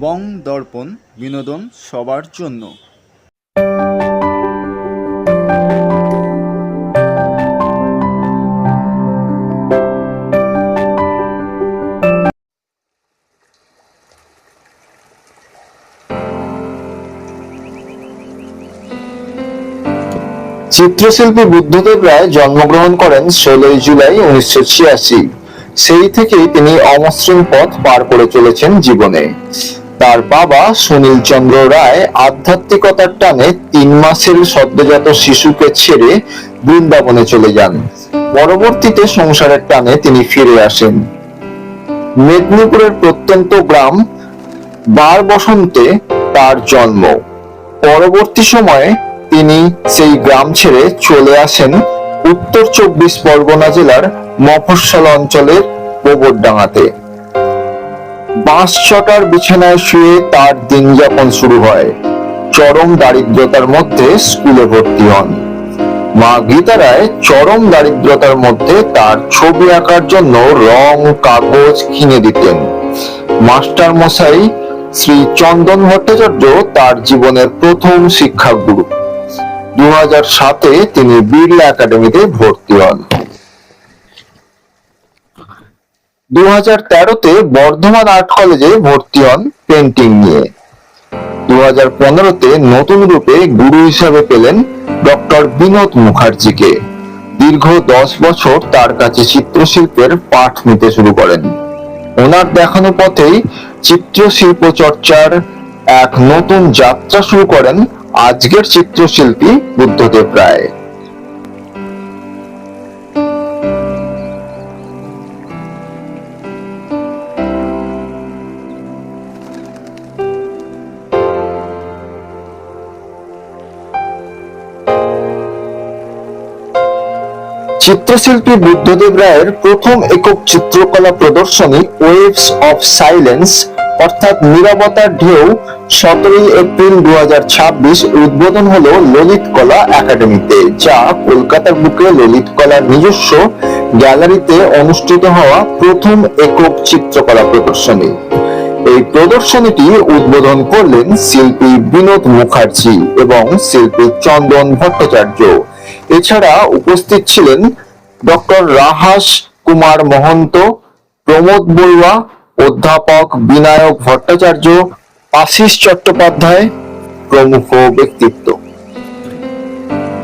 বং দর্পণ, বিনোদন সবার জন্য। চিত্রশিল্পী বুদ্ধদেব রায় জন্মগ্রহণ করেন 16 জুলাই 1986। সেই থেকেই তিনি অমসৃণ পথ পার করে চলেছেন জীবনে। তার বাবা সুনীল চন্দ্র রায় আধ্যাত্মিকতার টানে 3 মাসের সদ্যজাত শিশুকে ছেড়ে বৃন্দাবনে চলে যান। পরবর্তীতে সংসারের টানে তিনি ফিরে আসেন। মেদিনীপুরের প্রত্যন্ত গ্রাম বারবসন্তে তার জন্ম। পরবর্তী সময়ে তিনি সেই গ্রাম ছেড়ে চলে আসেন উত্তর 24 পরগনা জেলার মফস্বল অঞ্চলের গোবরডাঙ্গাতে। বাঁশচটার বিছানায় শুয়ে তার দিন যাপন শুরু হয়। চরম দারিদ্রতার মধ্যে স্কুলে ভর্তি হন। মা গীতা রায় চরম দারিদ্রতার মধ্যে তার ছবি আঁকার জন্য রং কাগজ কিনে দিতেন। মাস্টার মশাই শ্রী চন্দন ভট্টাচার্য তার জীবনের প্রথম শিক্ষাগুরু। 2007-এ তিনি বিড়লা একাডেমিতে ভর্তি হন। 2013-তে বর্ধমান আর্ট কলেজে ভর্তি হন পেন্টিং নিয়ে। 2015-তে নতুন রূপে গুরু হিসেবে পেলেন ডক্টর বিনোদ মুখার্জিকে। দীর্ঘ 10 বছর তার কাছে চিত্রশিল্পের পাঠ নিতে শুরু করেন। ওনার দেখানো পথেই চিত্রশিল্প চর্চার এক নতুন যাত্রা শুরু করেন আজকের চিত্রশিল্পী বুদ্ধদেব রায়। চিত্রশিল্পী বুদ্ধদেব রায়ের প্রথম একক চিত্রকলা প্রদর্শনী ওয়েভস অফ সাইলেন্স অর্থাৎ নীরবতার ঢেউ 17 এপ্রিল 2026 উদ্বোধন হলো ললিত কলা একাডেমিতে, যা কলকাতার বুকে ললিত কলার নিজস্ব গ্যালারিতে অনুষ্ঠিত হওয়া প্রথম একক চিত্রকলা প্রদর্শনী। এই প্রদর্শনীটি উদ্বোধন করলেন শিল্পী বিনোদ মুখার্জি এবং শিল্পী চন্দন ভট্টাচার্য। এছাড়া উপস্থিত ছিলেন ডক্টর রাহাস কুমার মহন্ত, প্রমোদ বড়ুয়া, অধ্যাপক বিনায়ক ভট্টাচার্য, আশিস চট্টোপাধ্যায় প্রমুখ ব্যক্তিত্ব।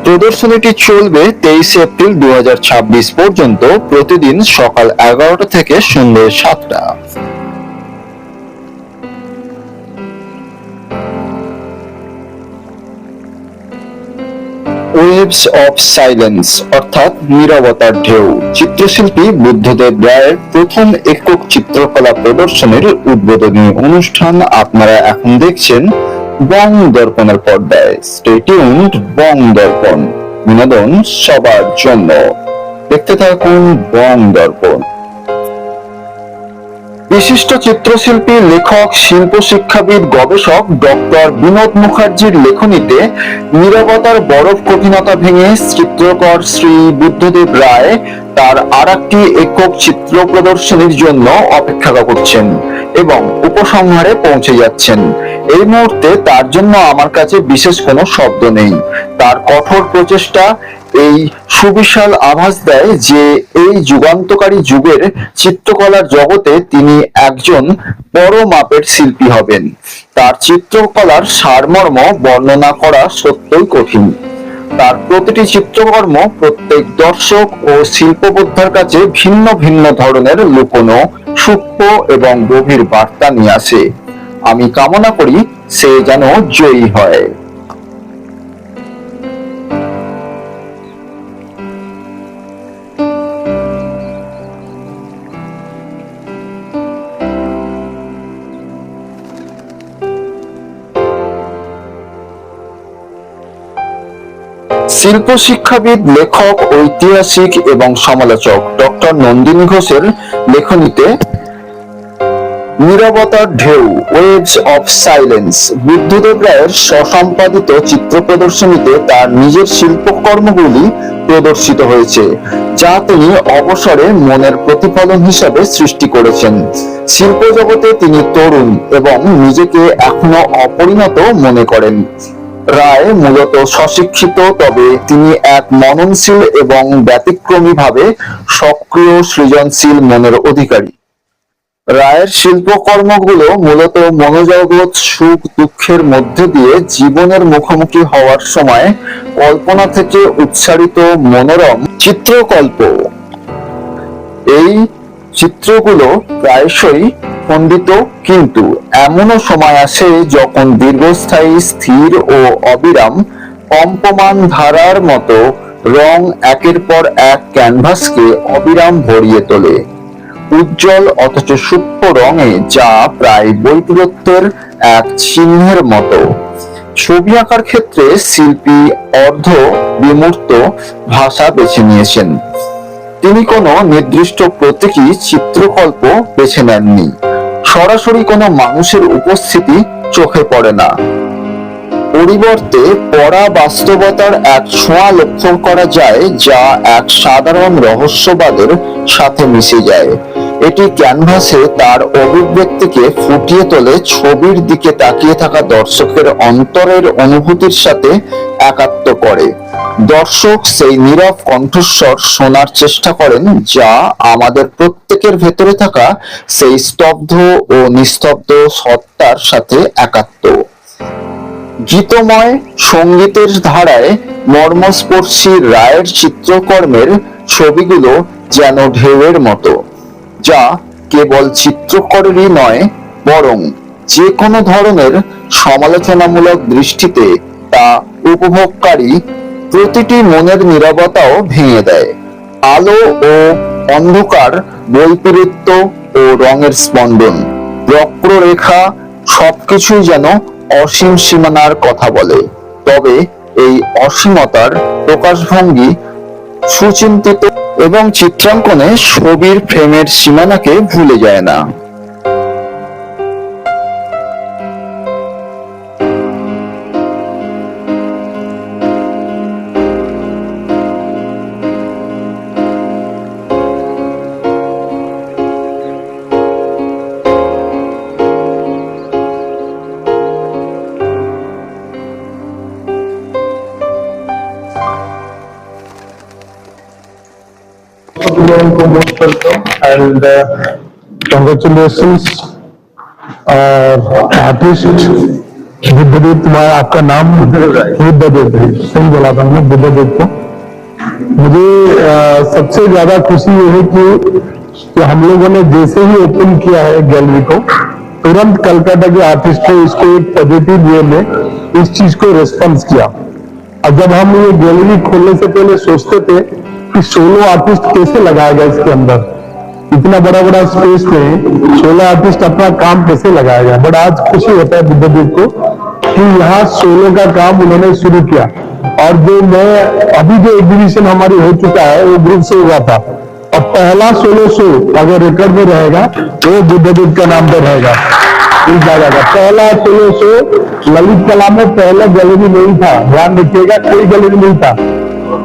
প্রদর্শনীটি চলবে 23 এপ্রিল 2026 পর্যন্ত, প্রতিদিন সকাল 11টা থেকে সন্ধ্যে 7টা। ওয়েভস অফ সাইলেন্স অর্থাৎ নীরবতার ঢেউ চিত্রশিল্পী বুদ্ধদেব রায়ের প্রথম একক চিত্রকলা প্রদর্শনীর উদ্বোধনী অনুষ্ঠান আপনারা এখন দেখছেন বং দর্পণের পর্দায়। স্টে টিউনড, বং দর্পণ, বিনোদন সবার জন্য। দেখতে থাকুন বং দর্পণ। বিশিষ্ট চিত্রশিল্পী, লেখক, শিল্প শিক্ষাবিদ, গবেষক ডক্টর বিনোদ মুখার্জির লেখনীতে নীরবতার বরফ কঠিনতা ভেঙে চিত্রকর শ্রী বুদ্ধদেব রায় তার আরেকটি একক চিত্র প্রদর্শনীর জন্য অপেক্ষা করছেন এবং উপসংহারে পৌঁছে যাচ্ছেন। এই মুহূর্তে তার জন্য আমার কাছে বিশেষ কোনো শব্দ নেই। তার কঠোর প্রচেষ্টা এই সুবিশাল আভাস দেয় যে এই যুগান্তকারী যুগের চিত্রকলার জগতে তিনি একজন বড় মাপের শিল্পী হবেন। তার চিত্রকলার সারমর্ম বর্ণনা করা সত্যই কঠিন। তার প্রতিটি চিত্রকর্ম প্রত্যেক দর্শক ও শিল্পবোদ্ধার কাছে ভিন্ন ভিন্ন ধরনের লুকোনো সূক্ষ্ম এবং গভীর বার্তা নিয়ে আসে। আমি কামনা করি সে যেন জয়ী হয়। শিল্প শিক্ষাবিদ, লেখক, ঐতিহাসিক এবং সমালোচক ডক্টর নন্দিনী ঘোষের লেখনীতে নীরবতার ঢেউ, ওয়েভস অফ সাইলেন্স। বুদ্ধদেব রায়ের স্বসম্পাদিত চিত্র প্রদর্শনীতে তার নিজের শিল্পকর্মগুলি প্রদর্শিত হয়েছে, যা তিনি অবসরে মনের প্রতিফলন হিসাবে সৃষ্টি করেছেন। শিল্প জগতে তিনি তরুণ এবং নিজেকে এখনো অপরিণত মনে করেন। রায় মূলত স্বশিক্ষিত, তবে তিনি এক মননশীল এবং ব্যতিক্রমীভাবে সক্রিয় সৃজনশীল মনের অধিকারী। রায়ের শিল্পকর্মগুলো মূলত মনোজগৎ, সুখ দুঃখের মধ্যে দিয়ে জীবনের মুখোমুখি হওয়ার সময় কল্পনা থেকে উৎসারিত মনোরম চিত্রকল্প। এই চিত্রগুলো প্রায়শই খণ্ডিত, কিন্তু এমনও সময় আসে যখন দীর্ঘস্থায়ী, স্থির ও অবিরাম কম্পমান ধারার মতো রং একের পর এক ক্যানভাসকে অবিরাম ভরিয়ে তোলে, উজ্জ্বল অথচ সূক্ষ্ম রঙে, যা প্রায় বৈপরীত্যের এক চিহ্নের মতো। ছবি আঁকার ক্ষেত্রে শিল্পী অর্ধ বিমূর্ত ভাষা বেছে নিয়েছেন। তিনি কোনো নির্দিষ্ট প্রতীকী চিত্রকল্প বেছে নেননি। সরাসরি কোনো মানুষের উপস্থিতি চোখে পড়ে না, পরিবর্তে পড়া বাস্তবতার এক ছোঁয়া লক্ষ্য করা যায়, যা এক সাধারণ রহস্যবাদের সাথে মিশে যায়। এটি ক্যানভাসে তার অভিব্যক্তিকে ফুটিয়ে তোলে, ছবির দিকে তাকিয়ে থাকা দর্শকের অন্তরের অনুভূতির সাথে একাত্ম করে। দর্শক সেই নীরব কণ্ঠস্বর শোনার চেষ্টা করেন, যা আমাদের প্রত্যেকের ভেতরে থাকা সেই স্তব্ধ ও নিস্তব্ধ সত্তার সাথে একাত্ম। গীতময় সঙ্গীতের ধারায় মর্মস্পর্শী রায়ের চিত্রকর্মের ছবিগুলো যেন ঢেউয়ের মতো, যা কেবল চিত্রকরেরই নয়, বরং যে কোনো ধরনের সমালোচনামূলক দৃষ্টিতে তা উপভোগকারী প্রতিটি মনের নীরবতাও ভেঙে দেয়। আলো ও অন্ধকার, বৈপরীত্য ও রঙের স্পন্দন, বক্ররেখা, সবকিছুই যেন অসীম সীমানার কথা বলে। তবে এই অসীমতার প্রকাশভঙ্গি সুচিন্তিত এবং চিত্রাঙ্কনে ছবির ফ্রেমের সীমানাকে ভুলে যায় না। प्रमोट करता हूँ एंड कंग्रेचुलेशंस आर्टिस्ट बुद्धदेव। तुम्हारा आपका नाम बुद्धदेव सही बोला था मैं बुद्धदेव को। मुझे सबसे ज्यादा खुशी ये है कि हम लोगों ने जैसे ही ओपन किया है गैलरी को, तुरंत कलकत्ता के आर्टिस्ट ने इसको एक पॉजिटिव वे में इस चीज को रेस्पॉन्स किया। और जब हम ये गैलरी खोलने से पहले सोचते थे कि सोलो आर्टिस्ट कैसे लगाएगा इसके अंदर, इतना बड़ा बड़ा स्पेस में सोलो आर्टिस्ट अपना काम कैसे लगाएगा, बट आज खुशी होता है बुद्धदेव को कि यहाँ सोलो का काम उन्होंने शुरू किया। और जो मैं अभी जो एग्जीबिशन हमारी हो चुका है वो ग्रुप से हुआ था, और पहला सोलो शो अगर रिकॉर्ड में रहेगा तो बुद्धदेव का नाम पे रहेगा इस जगह का। पहला सोलो शो ललित कला में पहला गैलरी नहीं था, ध्यान रखिएगा, कोई गैलरी नहीं था।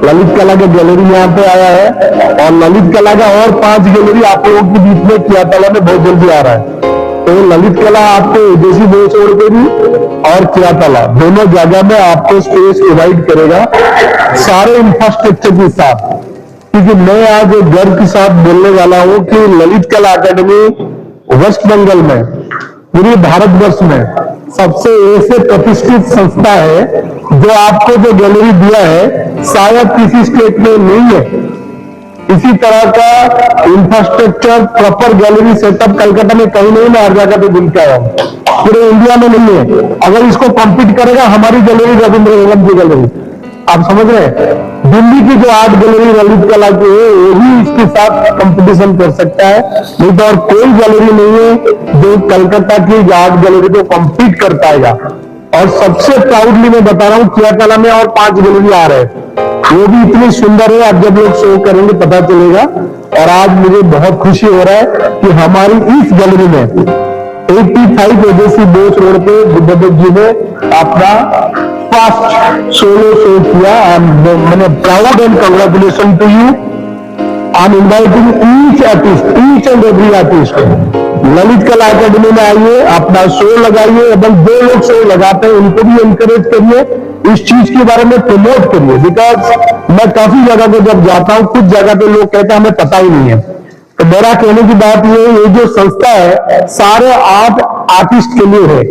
ललित कला का गैलरी यहाँ पे आया है, और ललित कला का और 5 गैलरी आप लोगों के बीच में कियातला में बहुत जल्दी आ रहा है। तो ललित कला आपको देसी बोल छोड़ के भी और कियातला दोनों जगह में आपको स्पेस प्रोवाइड करेगा सारे इंफ्रास्ट्रक्चर के साथ। क्योंकि मैं आज गर्व के साथ बोलने वाला हूँ कि ललित कला अकेडमी वेस्ट बंगाल में, पूरे भारतवर्ष में सबसे ऐसे प्रतिष्ठित संस्था है जो आपको जो गैलरी दिया है शायद किसी स्टेट में नहीं है। इसी तरह का infrastructure proper gallery setup Calcutta में कहीं नहीं, मैं हर जगह पे घूम के आया हूं, पूरे इंडिया में नहीं है। अगर इसको कॉम्पीट करेगा हमारी गैलरी रविंद्र एवं की गैलरी, आप समझ रहे हैं, दिल्ली की जो आर्ट गैलरी ललित कला की है वो ही इसके साथ कंपटीशन कर सकता है, नहीं तो और कोई गैलरी नहीं है जो कलकत्ता की आर्ट गैलरी को कॉम्पीट कर पाएगा। और सबसे प्राउडली मैं बता रहा हूँ कियातला में और 5 गैलरी आ रहे हैं, वो भी इतनी सुंदर है, आप जब लोग शो करेंगे पता चलेगा। और आज मुझे बहुत खुशी हो रहा है कि हमारी इस गैलरी में 85 ओडेसी बोस रोड पे बुद्धदेव जी ने अपना फर्स्ट सोलो शो किया। मैंने proud and congratulation to you. I am inviting each artist, each and every artist, Lalit Kala academy में आइए, अपना शो लगाइए, এবং जो लोग शो लगाते हैं उनको भी एनकरेज करिए, इस चीज के बारे में प्रमोट करिए। बिकॉज मैं काफी जगह पे जब जाता हूँ, कुछ जगह पे लोग कहते हैं हमें पता ही नहीं है। तो मेरा कहने की बात ये जो संस्था है सारे आर्टिस्ट के लिए है,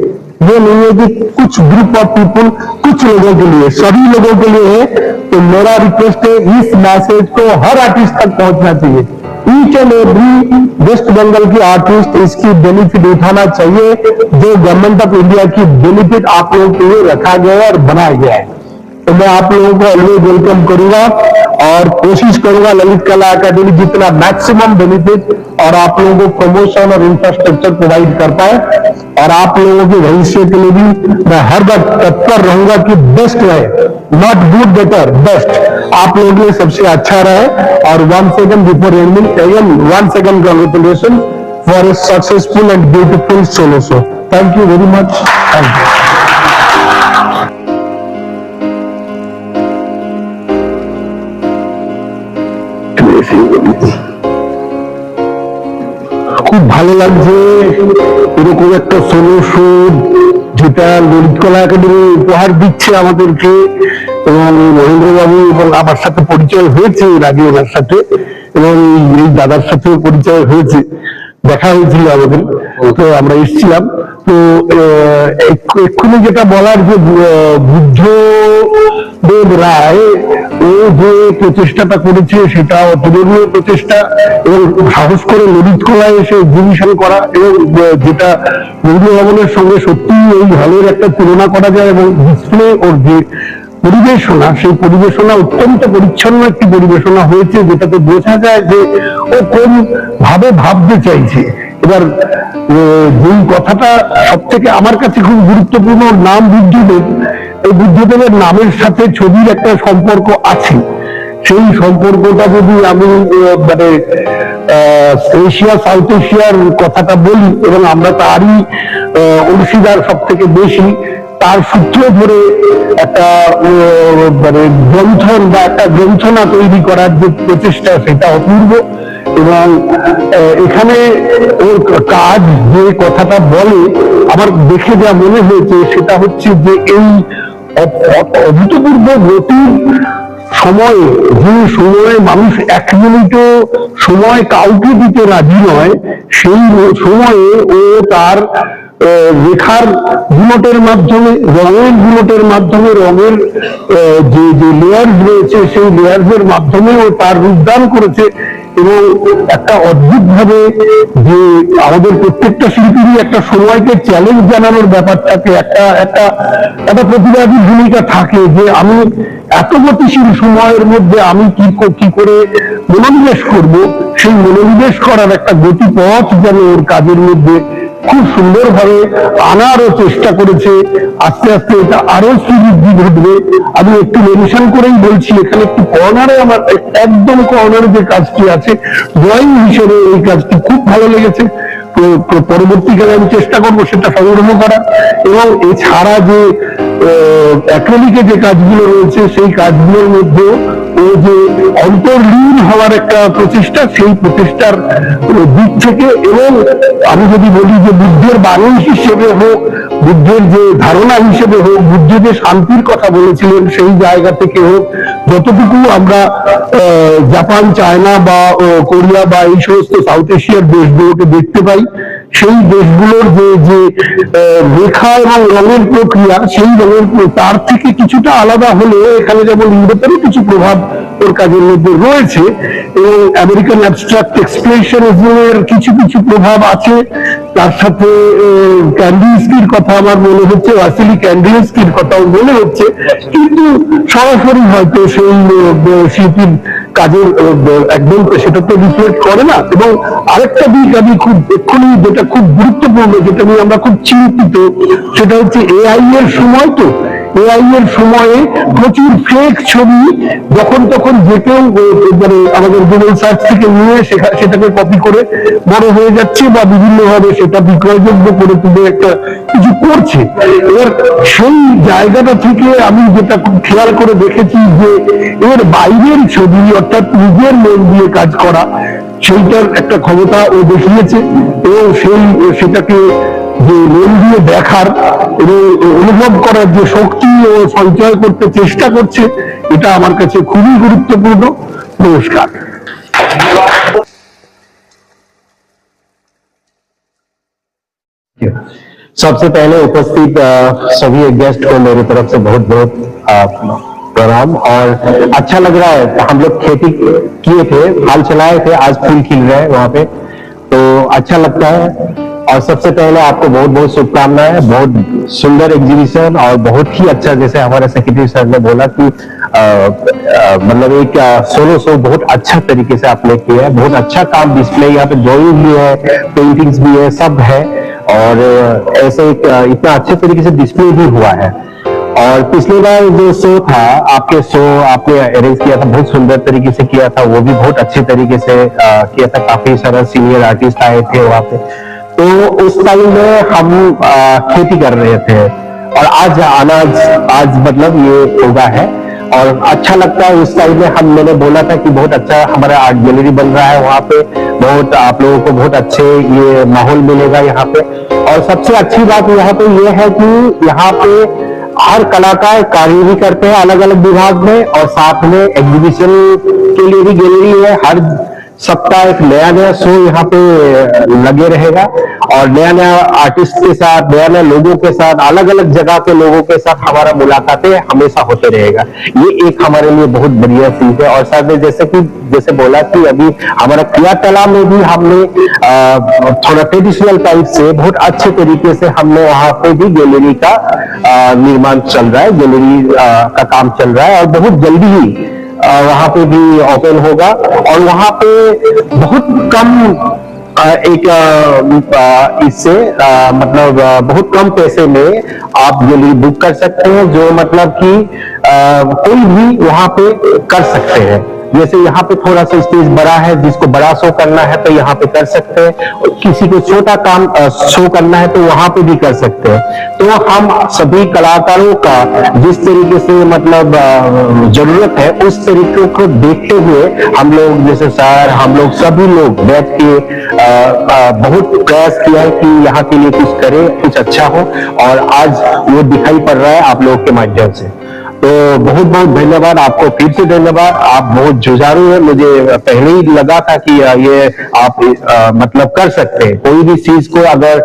ये नहीं है कि कुछ ग्रुप ऑफ पीपुल, कुछ लोगों के लिए, सभी लोगों के लिए है। तो मेरा रिक्वेस्ट है इस मैसेज को हर आर्टिस्ट तक पहुंचना चाहिए। Each and every West Bengal की आर्टिस्ट इसकी बेनिफिट उठाना चाहिए, जो गवर्नमेंट ऑफ इंडिया की बेनिफिट आप लोगों के लिए रखा गया है और बनाया गया है। तो मैं आप लोगों को ऑलवेज वेलकम करूंगा और कोशिश करूंगा ललित कला अकादमी जितना मैक्सिमम बेनिफिट और आप लोगों को प्रमोशन और इंफ्रास्ट्रक्चर प्रोवाइड कर पाए। और आप लोगों के भविष्य के लिए भी मैं हर बार तत्पर रहूंगा कि बेस्ट रहे, नॉट गुड बेटर, बेस्ट आप लोगों के लिए सबसे अच्छा रहे। और 1 second before ending, again 1 second congratulation for a successful and beautiful solo show. Thank you very much. Thank you. খুব ভালো লাগছে এরকম একটা সোলো শো যেটা ললিত কলা একাডেমি উপহার দিচ্ছে আমাদেরকে, এবং মহেন্দ্রবাবু এবং আমার সাথে পরিচয় হয়েছে এর আগে ওনার সাথে, এবং এই দাদার সাথেও পরিচয় হয়েছে, দেখা হয়েছিল আমাদের। তো আমরা এসেছিলাম। তো এক্ষুনি যেটা বলার যে বুদ্ধদেব রায় ও যে প্রচেষ্টাটা করেছে সেটা অতুলনীয় প্রচেষ্টা, এবং সাহস করে ললিত কলায় এসে এক্সিবিশন করা, এবং যেটা রবীন্দ্র ভবনের সঙ্গে সত্যি এই হলের একটা তুলনা করা যায়, এবং ডিসপ্লে ওর যে পরিবেশনা, সেই পরিবেশনা অত্যন্ত পরিচ্ছন্ন একটি পরিবেশনা হয়েছে, যেটাতে বোঝা যায় যে ও কোন ভাবে ভাবতে চাইছে। এবার যেই কথাটা সব থেকে আমার কাছে খুব গুরুত্বপূর্ণ, নাম বুদ্ধদেব, এই বুদ্ধদেবের নামের সাথে ছবির একটা সম্পর্ক আছে। সেই সম্পর্কটা যদি আমি মানে এশিয়া, সাউথ এশিয়ার কথাটা বলি, এবং আমরা তারই অংশীদার সব থেকে বেশি, তার সূত্র ধরে একটা মানে গ্রন্থন বা একটা গ্রন্থনা তৈরি করার যে প্রচেষ্টা, সেটা অপূর্ব। এবং এখানে ওর কাজ যে কথাটা বলে আমার দেখে যা মনে হয়েছে সেটা হচ্ছে যে এই অভূতপূর্ব গতির সময়ে, যে সময়ে মানুষ 1 মিনিটও সময় কাউকে দিতে রাজি নয়, সেই সময়ে ও তার রেখার বুনটের মাধ্যমে, রঙের বুনটের মাধ্যমে, রঙের যে লেয়ার রয়েছে সেই লেয়ারের মাধ্যমে ও তার রূপদান করেছে। এবং একটা অদ্ভুত ভাবে যে আমাদের প্রত্যেকটা শিল্পীরই একটা সময়কে চ্যালেঞ্জ জানানোর ব্যাপারটাকে একটা প্রতিবাদী ভূমিকা থাকে, যে আমি এত গতিশীল সময়ের মধ্যে আমি কি করে মনোনিবেশ করব, সেই মনোনিবেশ করার একটা গতিপথ যেন ওর কাজের মধ্যে খুব সুন্দরভাবে আনারও চেষ্টা করেছে। আস্তে আস্তে এটা আরো শ্রীবৃদ্ধি ঘটবে। আমি একটু মেনশন করেই বলছি, এখানে একটু কর্নারে, আমার একদম কর্নারে যে কাজটি আছে ড্রয়িং হিসেবে এই কাজটি খুব ভালো লেগেছে। পরবর্তীকালে আমি চেষ্টা করবো সেটা সংগ্রহ করা। এবং এছাড়া যে অ্যাক্রিলিকে যে কাজগুলো রয়েছে সেই কাজগুলোর মধ্যে ও যে অন্তর্লীন হওয়ার একটা প্রচেষ্টা, সেই প্রচেষ্টার দিক থেকে, এবং আমি যদি বলি যে বুদ্ধের বাণী হিসেবে হোক, বুদ্ধের যে ধারণা হিসেবে হোক, বুদ্ধ যে শান্তির কথা বলেছিলেন সেই জায়গা থেকে হোক, যতটুকু আমরা জাপান, চায়না বা কোরিয়া বা এই সমস্ত সাউথ এশিয়ার দেশগুলোকে দেখতে পাই, সেই দেশগুলোর যে রেখা এবং রঙের প্রক্রিয়া, সেই রঙের তার থেকে কিছুটা আলাদা হলেও এখানে যেমন ইউরোপেরও কিছু প্রভাব ওর কাজের মধ্যে রয়েছে, এবং আমেরিকান অ্যাবস্ট্রাক্ট এক্সপ্রেশনিজমের কিছু কিছু প্রভাব আছে। তার সাথে ক্যান্ডিলস্কির কথা আমার মনে হচ্ছে, ওয়াসিলি ক্যান্ডিলস্কির কথাও মনে হচ্ছে, কিন্তু সরাসরি হয়তো সেই শিল্পীর কাজের একদম সেটা তো রিফ্লেক্ট করে না। এবং আরেকটা দিক আমি খুব এক্ষুনি, যেটা খুব গুরুত্বপূর্ণ, যেটা নিয়ে আমরা খুব চিন্তিত, সেটা হচ্ছে এআই এর সময়। তো এআই এর সময়ে প্রচুর ফেক ছবি যখন তখন যে কেউ মানে আমাদের গুগল সার্চ থেকে নিয়ে সেটাকে কপি করে বড় হয়ে যাচ্ছে বা বিভিন্ন ভাবে সেটা বিক্রয়যোগ্য করে তুলে একটা কিছু করছে। এবার সেই জায়গাটা থেকে আমি যেটা খুব খেয়াল করে দেখেছি যে এর বাইরের ছবি অর্থাৎ নিজের মন দিয়ে কাজ করা সেইটার একটা ক্ষমতা ও দেখিয়েছে এবং সেটাকে যে মন দিয়ে দেখার এবং অনুভব করার যে শক্তি ও সঞ্চয় করতে চেষ্টা করছে, এটা আমার কাছে খুবই গুরুত্বপূর্ণ। নমস্কার। सबसे पहले उपस्थित सभी गेस्ट को मेरी तरफ से बहुत बहुत प्रणाम। और अच्छा लग रहा है, हम लोग खेती किए थे, हाल चलाए थे, आज फूल खिल रहे हैं वहां पे, तो अच्छा लगता है। और सबसे पहले आपको बहुत बहुत शुभकामनाएं। बहुत सुंदर एग्जीबिशन और बहुत ही अच्छा, जैसे हमारे सेक्रेटरी सर ने बोला कि मतलब एक सोलो शो बहुत अच्छा तरीके से आपने किया है। बहुत अच्छा काम, डिस्प्ले यहाँ पे ड्राइंग भी है, पेंटिंग्स भी है, सब है। और ऐसे एक इतना अच्छे तरीके से डिस्प्ले भी हुआ है। और पिछली बार जो शो था, आपके शो आपने अरेंज किया था, बहुत सुंदर तरीके से किया था, वो भी बहुत अच्छे तरीके से किया था। काफी सारा सीनियर आर्टिस्ट आए थे वहां पे। तो उस टाइम में हम खेती कर रहे थे और आज अनाज आज मतलब ये उगा है और अच्छा लगता है। उस टाइम में मैंने बोला था कि बहुत अच्छा हमारा आर्ट गैलरी बन रहा है वहां पे, बहुत आप लोगों को बहुत अच्छे ये माहौल मिलेगा यहाँ पे। और सबसे अच्छी बात यहाँ पे ये है कि यहाँ पे हर कलाकार कार्य भी करते हैं अलग अलग विभाग में, और साथ में एग्जीबिशन के लिए भी गैलरी है। हर सप्ताह एक नया नया शो यहाँ पे लगे रहेगा और नया नया आर्टिस्ट के साथ, नया नया लोगों के साथ, अलग अलग जगह के लोगों के साथ हमारा मुलाकातें हमेशा होते रहेगा। ये एक हमारे लिए बहुत बढ़िया चीज है। और साथ में जैसे बोला कि अभी हमारा क्रिया तालाब में भी हमने थोड़ा ट्रेडिशनल टाइप से बहुत अच्छे तरीके से हमने वहां पे भी गैलरी का निर्माण चल रहा है, गैलरी का काम चल रहा है और बहुत जल्दी ही वहां पे भी ओपन होगा। और वहां पे बहुत कम इससे मतलब बहुत कम पैसे में आप गैलरी बुक कर सकते हैं, जो मतलब कि कोई भी वहां पे कर सकते हैं। जैसे यहाँ पे थोड़ा सा स्पेस बड़ा है, जिसको बड़ा शो करना है तो यहाँ पे कर सकते हैं, किसी को छोटा काम शो करना है तो वहां पे भी कर सकते हैं। तो हम सभी कलाकारों का जिस तरीके से मतलब जरूरत है उस तरीके को देखते हुए हम लोग, जैसे सर, हम लोग सभी लोग बैठ के बहुत प्रयास किया है कि यहाँ के लिए कुछ करें, कुछ अच्छा हो, और आज वो दिखाई पड़ रहा है आप लोगों के माध्यम से। तो बहुत बहुत धन्यवाद आपको, फिर से धन्यवाद। आप बहुत जुझारू हैं, मुझे पहले ही लगा था कि ये आप मतलब कर सकते हैं। कोई भी चीज को अगर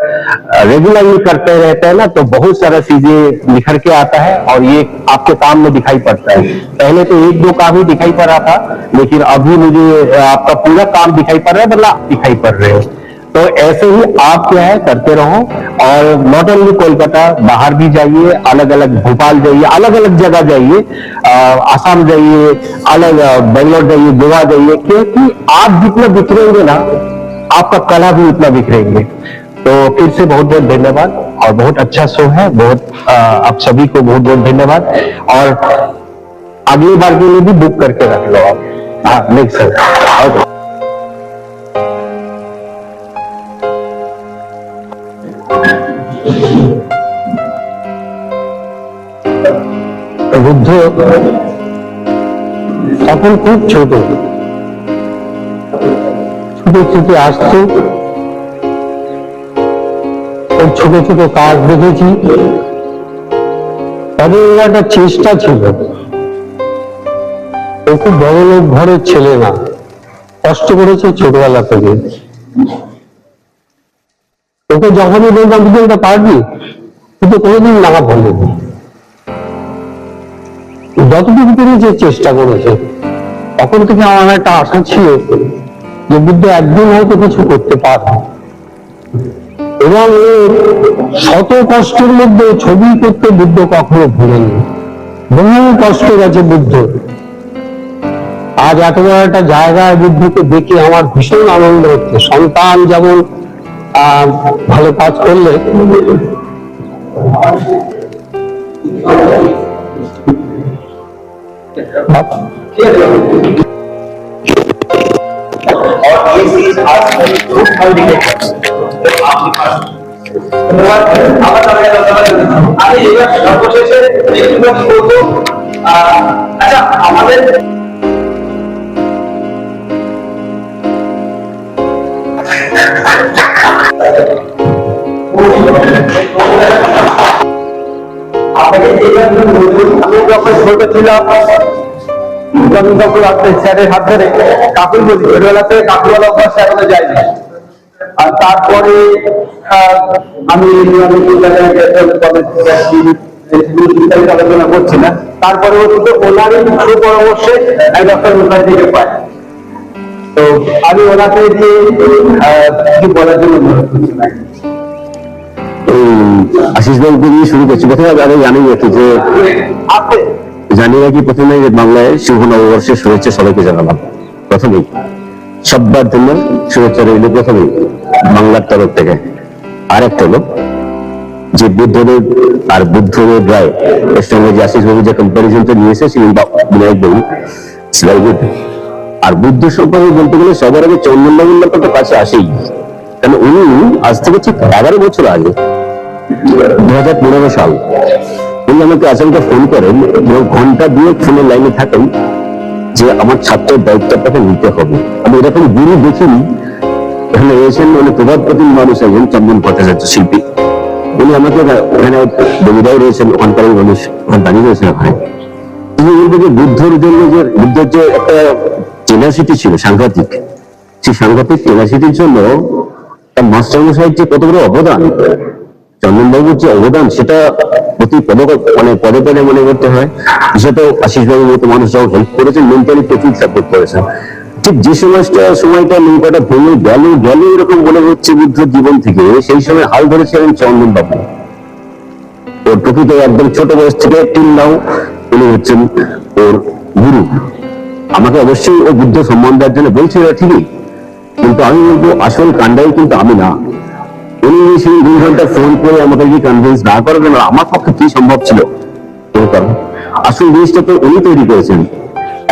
रेगुलरली करते रहते हैं ना तो बहुत सारा चीजें निखर के आता है और ये आपके काम में दिखाई पड़ता है। पहले तो एक दो काम ही दिखाई पड़ रहा था, लेकिन अभी मुझे आपका पूरा काम दिखाई पड़ रहा है, मतलब दिखाई पड़ रहे हो। तो ऐसे ही आप क्या है करते रहो। और नॉट ओनली कोलकाता, बाहर भी जाइए, अलग अलग भोपाल जाइए, अलग अलग जगह जाइए, आसाम जाइए, अलग बेंगलोर जाइए, गोवा जाइए, क्योंकि आप जितना बिखरेंगे ना आपका कला भी उतना बिखरेंगे। तो फिर से बहुत बहुत धन्यवाद और बहुत अच्छा शो है। बहुत आप सभी को बहुत बहुत धन्यवाद। और अगली बार के लिए भी बुक करके रख लो आप। हाँ, नेक्स्ट सर। বুদ্ধ তখন খুব ছোট ছোট আসতো, ওই ছোট ছোট কাজ দেখেছি। তাদের একটা চেষ্টা ছিল, ও খুব বড় লোক ঘরের ছেলে না, কষ্ট করেছে ছোটবেলা থেকে। ওকে যখনই বলতাম তুই এটা পারবি, কিন্তু কোনোদিন লাগা বলেনি। যতটুকু পেরেছে চেষ্টা করেছে। তখন থেকে আমার একটা আশা ছিল যে বুদ্ধ একদিন হয়তো কিছু করতে পারবে। এবং শত কষ্টের মধ্যে ছবি করতে বুদ্ধ কখনো ভুলেনি। বহু কষ্ট গেছে বুদ্ধ। আজ এত বড় একটা জায়গায় বুদ্ধকে দেখে আমার ভীষণ আনন্দ হচ্ছে। সন্তান যেমন ভালো কাজ করলে और ये चीज आज खूब मल्टीप्लेक्स আমি এবার সর্বশেষে একটুখানি বলবো আচ্ছা আমাদের আপনাকে আমি যখন ছোট ছিলাম স্যারের হাত ধরে কাকুর বলি ছোটবেলা থেকে কাকুরওয়ালা অভ্যাস এখনো যায়নি। আর তারপরে আমি আলোচনা করছি না, তারপরে ওনারই সুপরামর্শে ডক্টর মুখার্জিকে পাই। তো আমি ওনাকে দিয়ে কিছু বলার জন্য অনুরোধ করছি। আশিস বাবুকে দিয়ে শুরু করছি। প্রথমে আগে জানি রাখি যে জানি রাখি প্রথমে বাংলায় শুভ নববর্ষের শুভেচ্ছা সবাইকে জানালাম। প্রথমেই সবার জন্য শুভেচ্ছা রইল প্রথমেই বাংলার তরফ থেকে। আর একটা হলো যে বুদ্ধদেব আর বুদ্ধদেব রায় এর সঙ্গে যে আশিস বাবু যে কম্পারিজনটা নিয়ে এসেছিলেন বিনায়ক বাবু, আর বুদ্ধ সম্পর্কে বলতে গেলে সবার আগে চন্দনবাবুর ব্যাপারটা কাছে আসেই, কারণ উনি আজ থেকে ঠিক 11 বছর আগে 2015 সাল উনি আমাকে আচমকা ফোন করেন এবং ঘন্টা দিয়ে ফোনের লাইনে থাকেন যে আমার ছাত্রের দায়িত্বটাকে নিতে হবে। আমি এরকম গুরু দেখিনি। এখানে রয়েছেন মানে প্রভাবপতি মানুষ একজন চন্দন ভট্টাচার্য শিল্পী, উনি আমাকে ওখানে দেবীরাও রয়েছেন, ওখানকার মানুষ ওখানে দাঁড়িয়ে রয়েছেন। ওখানে তিনি বলবেন যে বুদ্ধের জন্য যে বুদ্ধের যে একটা টেনাসিটি ছিল সাংঘাতিক, সেই সাংঘাতিক টেনাসিটির জন্য তার মাস্টারমশাইয়ের যে কত বড় অবদান, চন্দনবাবুর যে অবদান, সেটা প্রতি মানে পদে পদে মনে করতে হয়। বিশেষত আশিস বাবুর মতো মানুষ যখন হেল্প করেছেন, মেন্টালি প্রচুর সাপোর্ট করেছেন। ঠিক যে সময়টা নৌকাটা ভেঙে গেল এরকম বলে হচ্ছে বুদ্ধের জীবন থেকে, সেই সময় হাল ধরেছিলেন চন্দনবাবু। ওর প্রকৃত একদম ছোট বয়স থেকে টিল নাও উনি হচ্ছেন ওর গুরু। আমাকে অবশ্যই ও বুদ্ধ সম্মান দেওয়ার জন্য বলছিল ঠিকই, কিন্তু আমি বলবো আসল কাণ্ডাই কিন্তু আমি না। উনি সেই 2 ঘন্টা ফোন করে আমাকে কি কনভিন্স না করবেন, আমার পক্ষে কি সম্ভব ছিল? আসল জিনিসটা তো উনি তৈরি করেছেন।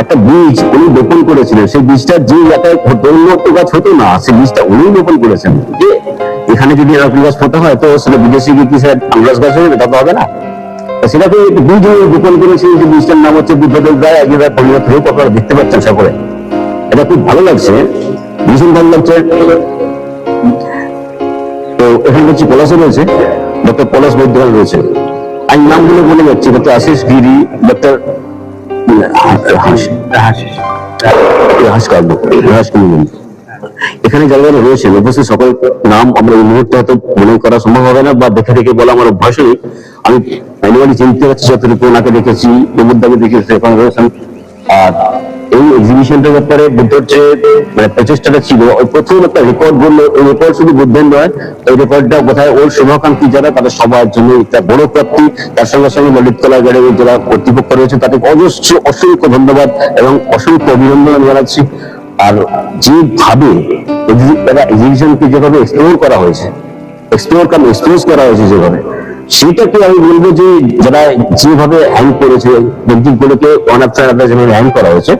একটা বীজ উনি বপন করেছিলেন, সেই বীজটা যে জায়গায় উন্নত গাছ হতো না, সেই বীজটা উনি বপন করেছেন। যে এখানে যদি নারকেল গাছ ফোটা হয় তো সেটা বিদেশি গিয়ে কি স্যার আঙ্গাস গাছ হয়ে যাবে? তা তো হবে না। সেটাকে বীজ বপন করেছেন, যে বীজটার নাম হচ্ছে বুদ্ধদেব রায়। একজন পরিণত হয়ে আপনারা দেখতে পাচ্ছেন সকলে। এটা খুব ভালো লাগছে, ভীষণ ভালো লাগছে। তো এখানে হচ্ছে পলাশও রয়েছে, ডক্টর পলাশ বৈদ্যনাথ রয়েছে। আমি নামগুলো বলে যাচ্ছি, ডক্টর আশিস গিরি, ডক্টর এখানে যারা যারা রয়েছেন উপস্থিত সকল নাম আমরা এই মুহূর্তে হয়তো মনে করা সম্ভব হবে না, বা দেখে দেখে বলা আমার অভ্যাস নেই। আমি অ্যানুয়ালি চিনতে পারছি যতটুকু, ওনাকে দেখেছি, প্রমোদদাকে দেখেছি, এখানে রয়েছেন। আর এই এক্সিবিশনটার ব্যাপারে বুদ্ধের যে মানে প্রচেষ্টাটা ছিল, ওই প্রথম একটা রেকর্ড বললো, ওই রেকর্ড শুধু বুদ্ধের নয়, ওই রেকর্ডটা কোথায় ওর শুভাকাঙ্ক্ষী যারা তাদের সবার জন্য একটা বড় প্রাপ্তি। তার সঙ্গে সঙ্গে ললিত কলা গ্যালারির যারা কর্তৃপক্ষ রয়েছে তাদের অসংখ্য ধন্যবাদ এবং অসংখ্য অভিনন্দন জানাচ্ছি। আর যেভাবে এক্সিবিশনকে যেভাবে এক্সপ্লোর করা হয়েছে, এক্সপোজ করা হয়েছে যেভাবে, সেটাকে আমি বলবো যে যারা যেভাবে হ্যাং করেছে পেন্টিংগুলোকে ওয়ান আফটার আদার যেভাবে হ্যাং করা হয়েছে,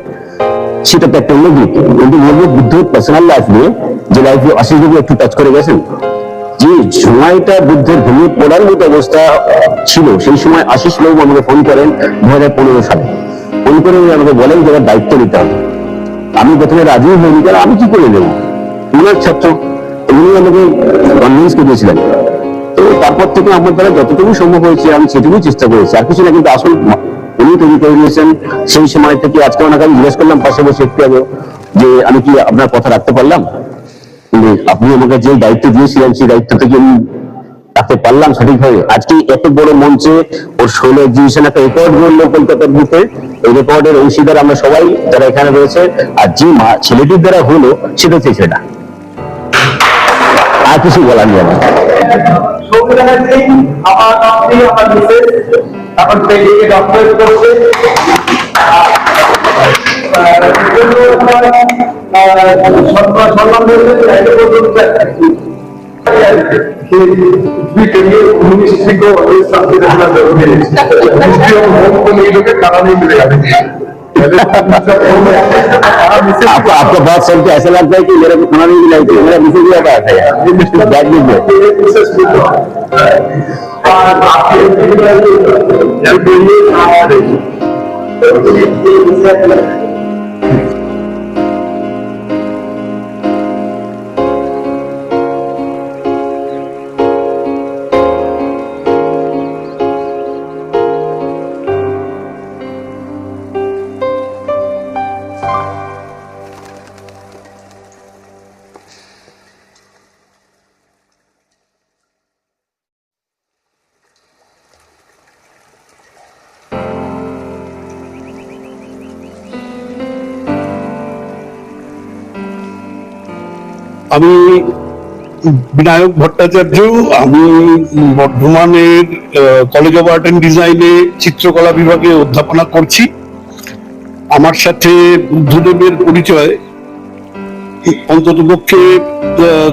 সেটা তো একটা অন্য দিক। কিন্তু বলবো বুদ্ধের পার্সোনাল লাইফ নিয়ে যে লাইফে আশিস বাবু একটু টাচ করে গেছেন, যে সময়টা বুদ্ধের ভেঙে পড়ার মতো অবস্থা ছিল, সেই সময় আশিস বাবু আমাকে ফোন করেন 2015 সালে। ফোন করে আমাকে বলেন যে আমার দায়িত্ব নিতে হবে। আমি প্রথমে রাজি হইনি, কারণ আমি কি করে নেব, উনার ছাত্র, উনি আমাকে কনভিন্স করেছিলেন। তো তারপর থেকে আমার দ্বারা যতটুকু সম্ভব হয়েছে আমি সেটুকুই চেষ্টা করেছি, আর কিছু না। কিন্তু আসল উনি তৈরি করে নিয়েছেন সেই সময় থেকে। আজকে ওনাকে আমি জিজ্ঞেস করলাম পাশে বসে একটু আগে যে আমি কি আপনার কথা রাখতে পারলাম? কিন্তু আপনি আমাকে যে দায়িত্ব দিয়েছিলেন সেই দায়িত্ব থেকে আমি রাখতে পারলাম সঠিকভাবে। আজকে এত বড় মঞ্চে ওর 16 এক্সিবিশন একটা রেকর্ড বললো কলকাতার বুথে, এই রেকর্ডের অংশীদার আমরা সবাই যারা এখানে রয়েছে। আর যে ছেলেটির দ্বারা হলো সেটা হচ্ছে সেটা, আর কিছু বলার নেই আমার। সম্মান कि भी करिए मिनिस्ट्री को और इस साथ रहना जरूरी है। मिनिस्ट्री ऑफ होम को नहीं लोगे खाना नहीं मिलेगा। आपका बात सुन के ऐसा लगता है कि मेरे को खाना नहीं मिला, मेरा मिसेज भी आता है আমি বিনায়ক ভট্টাচার্য, আমি বর্ধমানের কলেজ অফ আর্ট এন্ড ডিজাইনে চিত্রকলা বিভাগে অধ্যাপনা করছি। আমার সাথে বুদ্ধদেবের পরিচয় অন্তত পক্ষে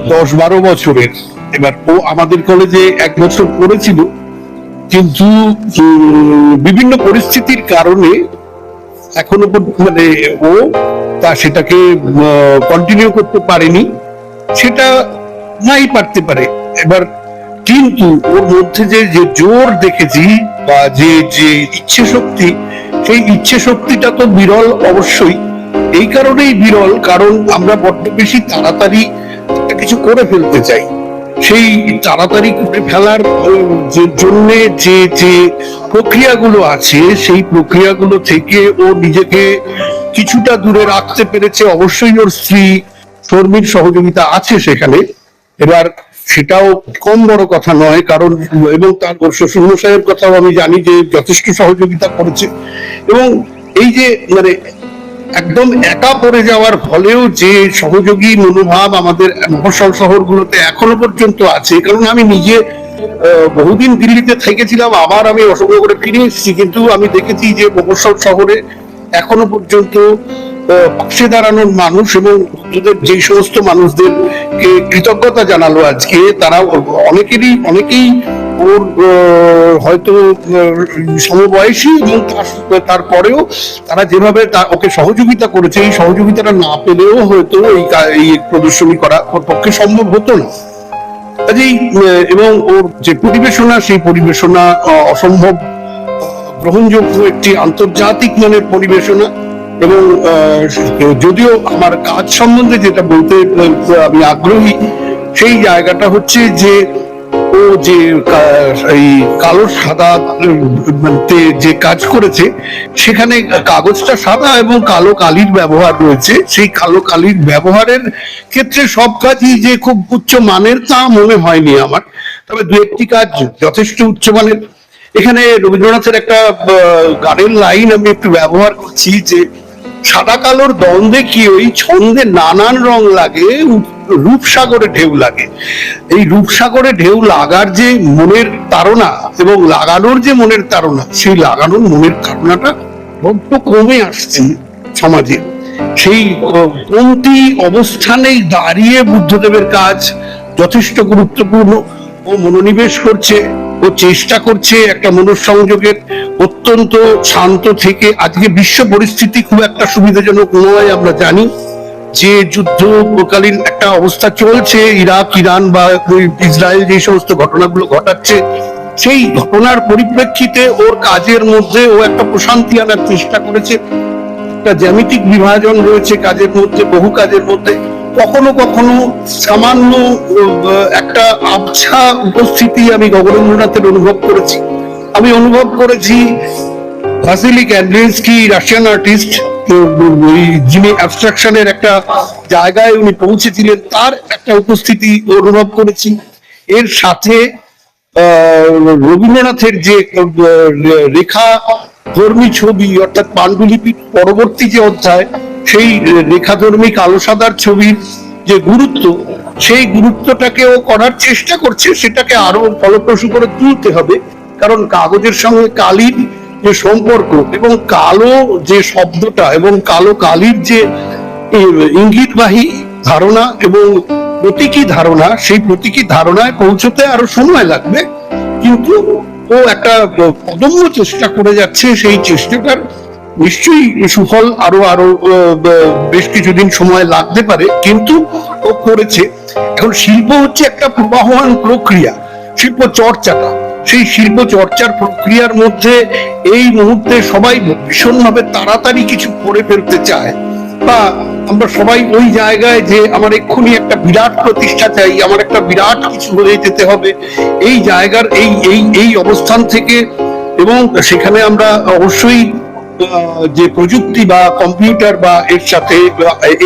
10-12 বছরের। এবার ও আমাদের কলেজে 1 বছর পড়েছিল, কিন্তু বিভিন্ন পরিস্থিতির কারণে এখনো মানে ও সেটাকে কন্টিনিউ করতে পারেনি, সেটা নাই পারতে পারে। এবার কিন্তু ওর মধ্যে যে জোর দেখেছি বা যে ইচ্ছে শক্তি, সেই ইচ্ছে শক্তিটা তো বিরল অবশ্যই। এই কারণেই বিরল কারণ আমরা বড্ড বেশি তাড়াতাড়ি কিছু করে ফেলতে চাই। সেই তাড়াতাড়ি করে ফেলার জন্য যে প্রক্রিয়াগুলো আছে, সেই প্রক্রিয়াগুলো থেকে ও নিজেকে কিছুটা দূরে রাখতে পেরেছে। অবশ্যই ওর স্ত্রী শর্মীর সহযোগিতা আছে সেখানে, এবার সেটাও কম বড় কথা নয়, কারণ এবং তার শ্বশুরমশাইয়ের কথাও আমি জানি যে যথেষ্ট সহযোগিতা করেছে। এবং এই যে মানে একদম একা পড়ে যাওয়ার ফলেও যে সহযোগী মনোভাব আমাদের মফস্বল শহরগুলোতে এখনো পর্যন্ত আছে, কারণ আমি নিজে বহুদিন দিল্লিতে থেকেছিলাম, আবার আমি অসংখ্য করে ফিরে এসেছি, কিন্তু আমি দেখেছি যে মফস্বল শহরে এখনো পর্যন্ত পাশে দাঁড়ানোর মানুষ এবং যে সমস্ত মানুষদেরকে কৃতজ্ঞতা জানালো আজকে, তারা অনেকেই ওর হয়তো সমবয়সী এবং তারপরেও তারা যেভাবে ওকে সহযোগিতা করেছে, এই সহযোগিতাটা না পেলেও হয়তো এই প্রদর্শনী করা ওর পক্ষে সম্ভব হতো না। কাজেই এবং ওর যে পরিবেশনা, সেই পরিবেশনা অসম্ভব গ্রহণযোগ্য একটি আন্তর্জাতিক মানের পরিবেশনা। এবং যদিও আমার কাজ সম্বন্ধে যেটা বলতে আমি আগ্রহী, সেই জায়গাটা হচ্ছে যে ও যে এই কালো সাদা যে কাজ করেছে, সেখানে কাগজটা সাদা এবং কালো কালির ব্যবহার রয়েছে। সেই কালো কালির ব্যবহারের ক্ষেত্রে সব কাজই যে খুব উচ্চ মানের তা মনে হয়নি আমার, তবে 2-1টি কাজ যথেষ্ট উচ্চমানের। এখানে রবীন্দ্রনাথের একটা গানের লাইন আমি একটু ব্যবহার করছি যে সাদা কালোর দ্বন্দ্বে কি ওই ছন্দে নানান রং লাগে, রূপসাগরে ঢেউ লাগে। এই রূপসাগরে ঢেউ লাগার যে মনের তাড়না এবং লাগানোর যে মনের তাড়না, সেই লাগানোর মনের তাড়নাটা বড্ড কমে আসছে সমাজে। সেই কমতি অবস্থানেই দাঁড়িয়ে বুদ্ধদেবের কাজ যথেষ্ট গুরুত্বপূর্ণ। ও মনোনিবেশ করছে, ও চেষ্টা করছে একটা মনঃসংযোগের, অত্যন্ত শান্ত থেকে। আজকে বিশ্ব পরিস্থিতি খুব একটা সুবিধাজনক নয়, আমরা জানি যে যুদ্ধকালীন একটা অবস্থা চলছে, ইরাক, ইরান বা ইসরায়েল যে সমস্ত ঘটনাগুলো ঘটাচ্ছে, সেই ঘটনার পরিপ্রেক্ষিতে ওর কাজের মধ্যে ও একটা প্রশান্তি আনার চেষ্টা করেছে। একটা জ্যামিতিক বিভাজন রয়েছে কাজের মধ্যে, বহু কাজের মধ্যে কখনো কখনো সামান্য একটা আবছা উপস্থিতি আমি গগনেন্দ্রনাথের অনুভব করেছি। আমি অনুভব করেছি ভাসিলি ক্যান্ডিলস্কি, রাশিয়ান আর্টিস্ট, যিনি অ্যাবস্ট্রাকশনের একটা জায়গায় উনি পৌঁছেছিলেন, তার একটা উপস্থিতি অনুভব করেছি। এর সাথে রবীন্দ্রনাথের যে রেখা ধর্মী ছবি, অর্থাৎ পাণ্ডুলিপির পরবর্তী যে অধ্যায়, সেই রেখাধর্মী কালো সাদার ছবির যে গুরুত্ব, সেই গুরুত্বটাকেও করার চেষ্টা করছে। সেটাকে আরো ফলপ্রসূ করে তুলতে হবে, কারণ কাগজের সঙ্গে কালির যে সম্পর্ক এবং কালো যে শব্দটা এবং কালো কালির যে ইঙ্গিতবাহী ধারণা এবং প্রতীকী ধারণা, সেই প্রতীকী ধারণায় পৌঁছতে আরো সময় লাগবে, কিন্তু ও একটা অদম্য চেষ্টা করে যাচ্ছে। সেই চেষ্টাটার নিশ্চয়ই সুফল আরো আরো বেশ কিছুদিন সময় লাগতে পারে, কিন্তু ও করেছে। এখন শিল্প হচ্ছে একটা প্রবাহমান প্রক্রিয়া, শিল্প চর্চাটা, সেই শিল্প চর্চার প্রক্রিয়ার মধ্যে এই মুহূর্তে সবাই ভীষণভাবে তাড়াতাড়ি কিছু করে ফেলতে চায়, বা আমরা সবাই ওই জায়গায় যে আমার এক্ষুনি একটা বিরাট প্রতিষ্ঠা চাই, আমার একটা বিরাট কিছু হয়ে যেতে হবে, এই জায়গার এই এই এই অবস্থান থেকে, এবং সেখানে আমরা অবশ্যই যে প্রযুক্তি বা কম্পিউটার বা এর সাথে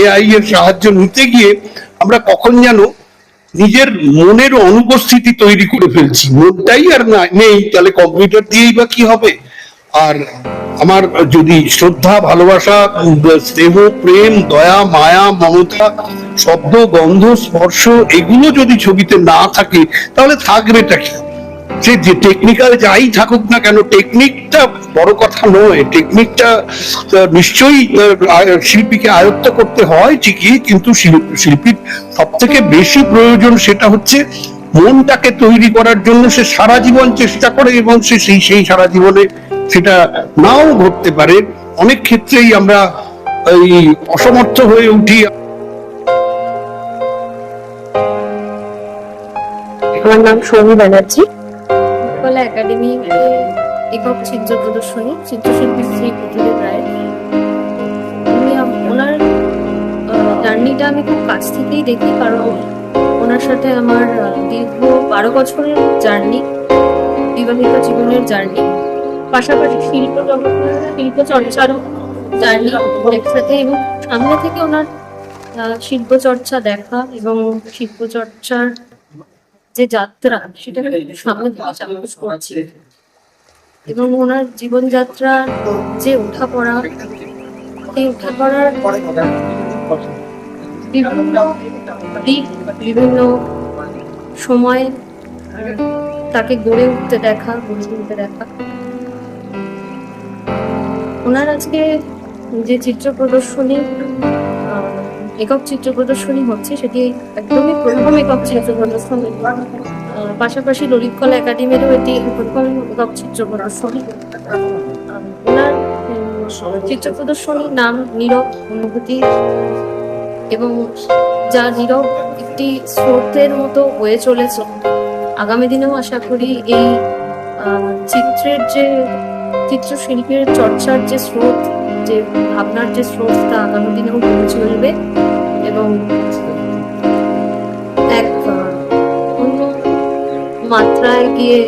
এআই এর সাহায্য নিতে গিয়ে আমরা কখন যেন নিজের মনের অনুপস্থিতি তৈরি করে ফেলছি। মনটাই আর না নেই, তাহলে কম্পিউটার দিয়েই বা কি হবে? আর আমার যদি শ্রদ্ধা, ভালোবাসা, স্নেহ, প্রেম, দয়া, মায়া, মমতা, শব্দ, গন্ধ, স্পর্শ এগুলো যদি ছবিতে না থাকে, তাহলে থাকবেটা কি? সে যে টেকনিক্যাল যাই থাকুক না কেন, টেকনিকটা বড় কথা নয়, টেকনিকটা নিশ্চয়ই শিল্পীকে আয়ত্ত করতে হয় ঠিকই, কিন্তু শিল্পীর সব থেকে বেশি প্রয়োজন সেটা হচ্ছে মনটাকে তৈরি করার জন্য সে সারা জীবন চেষ্টা করে, এবং সে সেই সারা জীবনে সেটা নাও ঘটতে পারে। অনেক ক্ষেত্রেই আমরা এই অসমর্থ হয়ে উঠি। আমার নাম সৌমি ব্যানার্জি। কলা একাডেমি একক চিত্র প্রদর্শনী, চিত্রশিল্পী শ্রী বুদ্ধদেব রায়। ওনার জার্নিটা আমি খুব কাছ থেকেই দেখি, কারণ ওনার সাথে আমার দীর্ঘ 12 বছরের জার্নি, বিবাহিত জীবনের জার্নি, পাশাপাশি শিল্প জগতের শিল্প চর্চারও জার্নি একসাথে, এবং সামনে থেকে ওনার শিল্প চর্চা দেখা এবং শিল্প চর্চার যে যাত্রা সেটা সামনে থেকে চাক্ষুষ করছি, এবং ওনার জীবনযাত্রার যে ওঠাপড়া, এই ওঠাপড়ার বিভিন্ন দিক, বিভিন্ন সময় তাকে গড়ে উঠতে দেখা, গড়ে তুলতে দেখা। ওনার আজকে যে চিত্র প্রদর্শনী, একক চিত্র প্রদর্শনী হচ্ছে, সেটি একদমই প্রথম একক চিত্র প্রদর্শনী। পাশাপাশি ললিত কলা একাডেমিরও এটি প্রথম একক চিত্র প্রদর্শনী। ওনার চিত্র প্রদর্শনীর নাম নীরব অনুভূতি, এবং যা নীরব একটি স্রোতের মতো বয়ে চলেছে। আগামী দিনেও আশা করি এই চিত্রের যে চিত্রশিল্পের চর্চার যে স্রোত, যে ভাবনার যে স্রোত, তা আগামী দিনেও বয়ে চলবে এবং এক অন্য মাত্রায় গিয়ে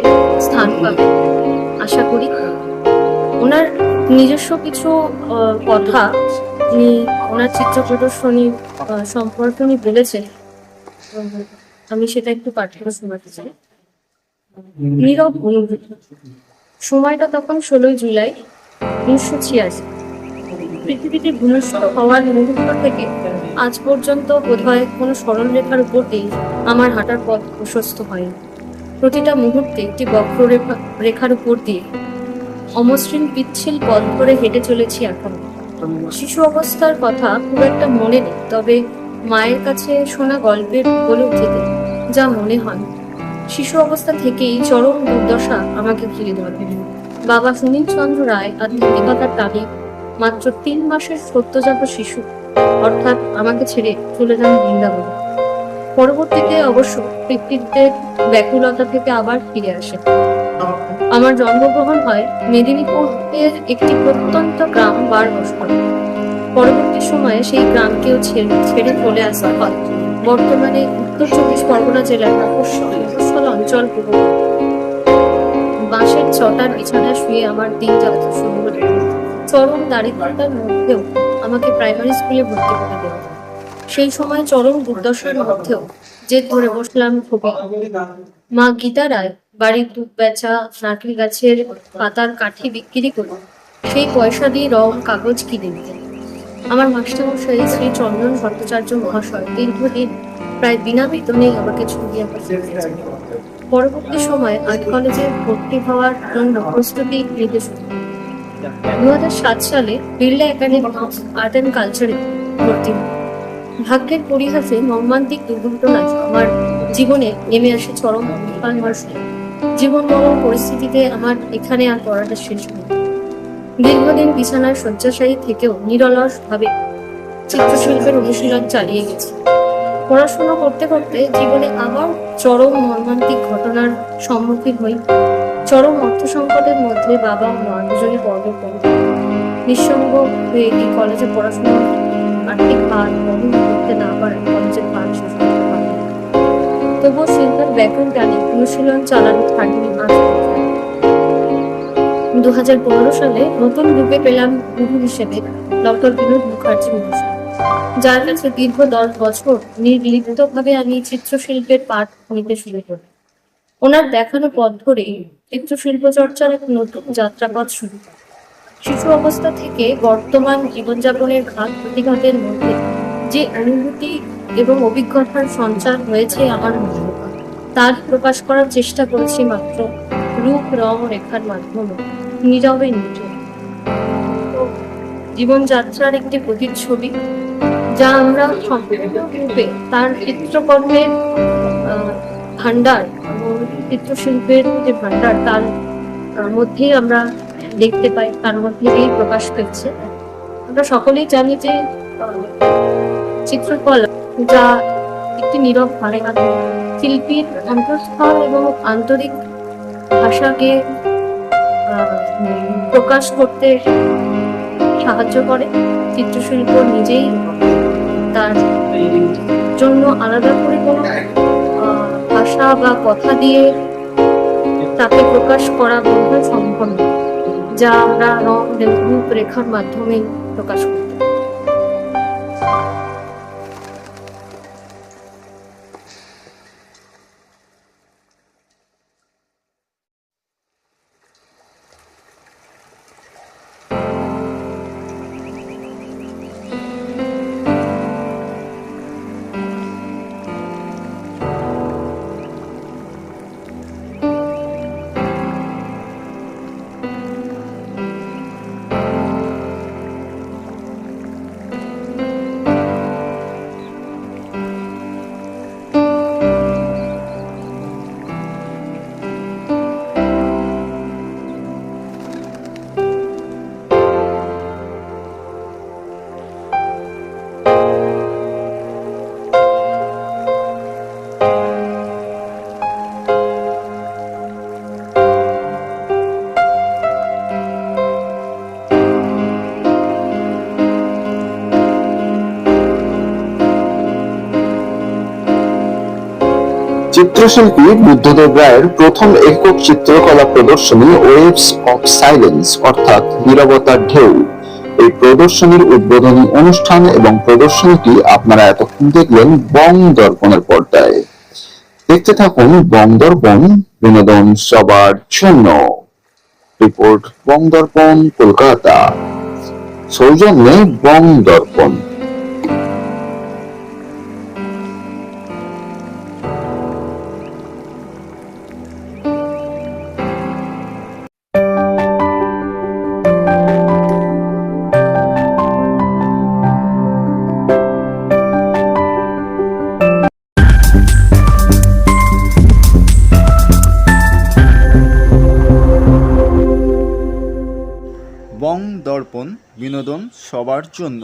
স্থান পাবে আশা করি। ওনার নিজস্ব কিছু কথা উনি ওনার চিত্র প্রদর্শনী সম্পর্কে উনি বলেছেন, আমি সেটা একটু পাঠ করে শোনাতে চাই। নীরব অনুভূতি। সময়টা তখন 16 জুলাই 1986। পৃথিবীতে ভূমিষ্ঠ হওয়ার মুহূর্ত থেকে আজ পর্যন্ত বোধহয় কোনো সরল রেখার উপর দিয়ে আমার হাঁটার পথ প্রশস্ত হয়নি। প্রতিটা মুহূর্তে একটি বক্ররেখার উপর দিয়ে অমসৃণ পিচ্ছিল পথ ধরে হেঁটে চলেছি এখন। শিশু অবস্থার কথা খুব একটা মনে নেই, তবে মায়ের কাছে শোনা গল্পের বলে উঠেতে যা মনে হয়, শিশু অবস্থা থেকেই চরম দুর্দশা আমাকে ঘিরে ধরে। বাবা সুনীল চন্দ্র রায় আধ্যাত্মিকতার টানে মাত্র 3 মাসের সদ্যজাত শিশু অর্থাৎ আমাকে ছেড়ে চলে যান বৃন্দাবন। পরবর্তীতে অবশ্য পিতৃত্বের ব্যাকুলতা থেকে আবার ফিরে আসে। আমার জন্মগ্রহণ হয় মেদিনীপুরের একটি প্রত্যন্ত গ্রাম বারবস্তায়। পরবর্তী সময়ে সেই গ্রামকেও ছেড়ে চলে আসা হয় বর্তমানে উত্তর 24 পরগনা জেলার মফস্বল অঞ্চল পূর্ব। বাঁশের চটার বিছানায় শুয়ে আমার দিন যাত্রা শুরু হলো। চরম দারিদ্রতার মধ্যেও আমাকে প্রাইমারি স্কুলে ভর্তি করে দেওয়া। সেই সময় চরম দুর্দশার মধ্যেও জেদ ধরে বসলাম ছবি। মা গীতা রায় বাড়ির দুধ বেচা, নারকেল গাছের পাতার কাঠি বিক্রি করে সেই পয়সা দিয়ে রং কাগজ কিনে নিতেন। আমার মাস্টারমশাই শ্রী চন্দন ভট্টাচার্য মহাশয় দীর্ঘদিন প্রায় বিনা বেতনেই আমাকে ছবি আঁকা শিখিয়েছেন। পরবর্তী সময়ে আর্ট কলেজে ভর্তি হওয়ার জন্য প্রস্তুতি নিতে শুরু। 2007 সালে বিড়লা একাডেমি আর্ট অ্যান্ড কালচারে ভর্তি হই। ভাগ্যের পরিহাসে মর্মান্তিক দুর্ঘটনায় আমার জীবনে নেমে আসে চরম অবসান বর্ষে। জীবন মরণ পরিস্থিতিতে আমার এখানে আর পড়াটা শেষ হয়নি। দীর্ঘদিন বিছানার শয্যাশায়ী থেকেও নিরলস ভাবে চিত্রশিল্পের অনুশীলন চালিয়ে গেছি। পড়াশোনা করতে করতে জীবনে আবার চরম মর্মান্তিক ঘটনার সম্মুখীন হই। চরম অর্থ সংকটের মধ্যে বাবা ও মা দুজনে পরলোক নিঃসঙ্গ হয়ে এই কলেজে পড়াশোনা আর্থিক ভার বহন করতে না পারে কলেজের পাঠ শেষ করতে পারে। তবুও শিল্পের ব্যাকরণ টানে অনুশীলন চালানো থাকেনি আজ পর্যন্ত। 2015 সালে নতুন রূপে পেলাম গুরু হিসেবে ডক্টর বিনোদ মুখার্জি মহাশয়, যার কাছে দীর্ঘ 10 বছর নির্লিপ্তভাবে আমি চিত্রশিল্পের পাঠ নিতে শুরু করি। ওনার দেখানো পথ ধরে চিত্রশিল্প চর্চার এক নতুন যাত্রাপথ শুরু হয়। শিশু অবস্থা থেকে বর্তমান জীবনযাপনের ঘাত প্রতিঘাতের মধ্যে যে অনুভূতি এবং অভিজ্ঞতার সঞ্চার হয়েছে আমার মধ্যে, তার প্রকাশ করার চেষ্টা করেছি মাত্র রূপ, রং, রেখার মাধ্যমে, নীরবে নিচে। জীবনযাত্রার একটি প্রতিচ্ছবি যা আমরা সম্পূর্ণরূপে তার চিত্রকর্মের ভান্ডার এবং চিত্রশিল্পের যে ভান্ডার তার মধ্যেই আমরা দেখতে পাই, তার মধ্যেই প্রকাশ পেয়েছে। আমরা সকলেই জানি যে চিত্রকলা যা একটি নীরব ভাষা, শিল্পীর অন্তঃস্থল এবং আন্তরিক ভাষাকে প্রকাশ করতে সাহায্য করে। চিত্রশিল্প নিজেই তার জন্য আলাদা করে কোনো ভাষা বা কথা দিয়ে তাকে প্রকাশ করা বোধহয় সম্ভব নয়, যা আমরা রং, রূপ, রেখার মাধ্যমে প্রকাশ করতে পারি। চিত্রশিল্পী বুদ্ধদেব রায়ের প্রথম একক চিত্রকলা প্রদর্শনী ওয়েভস অফ সাইলেন্স অর্থাৎ নীরবতার ঢেউ, এই প্রদর্শনীর উদ্বোধনী অনুষ্ঠান এবং প্রদর্শনীটি আপনারা এতক্ষণ দেখলেন বং দর্পণের পর্দায়। দেখতে থাকুন বং দর্পণ, বিনোদন সবার জন্য। রিপোর্ট বং দর্পণ, কলকাতা। সৌজন্যে বং দর্পণ। বং দর্পণ, বিনোদন সবার জন্য।